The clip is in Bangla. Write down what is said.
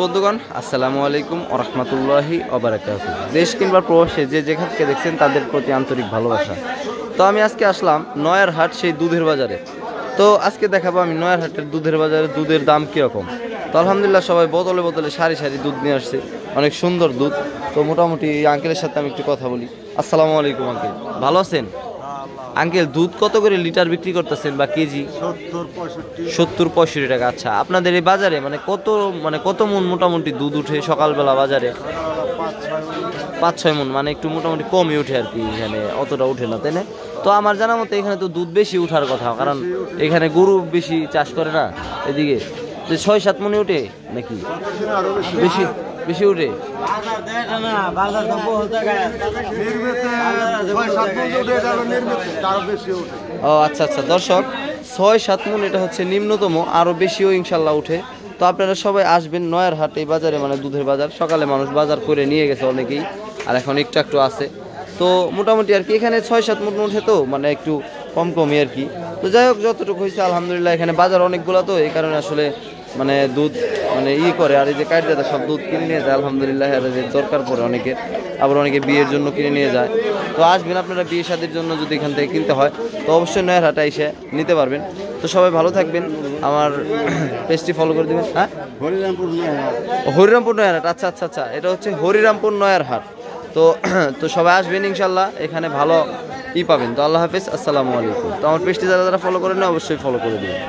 বন্ধুগণ আসসালামু আলাইকুম ওয়া রাহমাতুল্লাহি ওয়া বারাকাতুহু। দেশ কিংবা প্রবাসে যে যেখান থেকে দেখছেন তাদের প্রতি আন্তরিক ভালোবাসা। তো আমি আজকে আসলাম নয়ারহাট সেই দুধের বাজারে। তো আজকে দেখাবো আমি নয়ারহাটের দুধের বাজারে দুধের দাম কীরকম। তো আলহামদুলিল্লাহ সবাই বোতলে বোতলে সারি সারি দুধ নিয়ে আসছে, অনেক সুন্দর দুধ। তো মোটামুটি আঙ্কেলের সাথে আমি একটু কথা বলি। আসসালামু আলাইকুম আঙ্কেল, ভালো আছেন? আঙ্কেল দুধ কত করে লিটার বিক্রি করতেছেন বা কেজি? 70-65 টাকা। আচ্ছা, আপনাদের এই বাজারে কত মন মোটামুটি দুধ উঠে সকালবেলা বাজারে? 5-6 মন, মানে একটু মোটামুটি কমই উঠে আর কি, এখানে অতটা উঠে না, তাই না? তো আমার জানা মতো এখানে তো দুধ বেশি উঠার কথা, কারণ এখানে গরু বেশি চাষ করে না এদিকে। 6-7 মনে উঠে নাকি? বেশি বেশি উঠে? ও আচ্ছা আচ্ছা, দর্শক 6-7 মন এটা হচ্ছে নিম্নতম, আরও বেশিও ইনশাল্লাহ উঠে। তো আপনারা সবাই আসবেন নয়ারহাট এই বাজারে, মানে দুধের বাজার। সকালে মানুষ বাজার করে নিয়ে গেছে অনেকেই, আর এখন একটু আছে। তো মোটামুটি আর কি এখানে 6-7 মন উঠে, তো মানে একটু কমই আর কি। তো যাই হোক, যতটুকু হয়েছে আলহামদুলিল্লাহ। এখানে বাজার অনেকগুলো, তো এই কারণে আসলে মানে দুধ মানে করে, আর এই যে কাটে সব দুধ কিনে নিয়ে যায় আলহামদুলিল্লাহ। আর যে দরকার পড়ে অনেকের, আবার অনেকে বিয়ের জন্য কিনে নিয়ে যায়। তো আসবেন আপনারা বিয়ে শাদীর জন্য, যদি এখান থেকে কিনতে হয় তো অবশ্যই নয়ারহাটে এসে নিতে পারবেন। তো সবাই ভালো থাকবেন, আমার পেজটি ফলো করে দেবেন। হ্যাঁ, হরিরামপুর নয়ারহাট। আচ্ছা আচ্ছা আচ্ছা, এটা হচ্ছে হরিরামপুর নয়ারহাট। তো সবাই আসবেন ইনশাল্লাহ, এখানে ভালো পাবেন। তো আল্লাহ হাফেজ, আসসালামু আলাইকুম। তো আমার পেজটি যারা ফলো করেন না অবশ্যই ফলো করে দেবেন।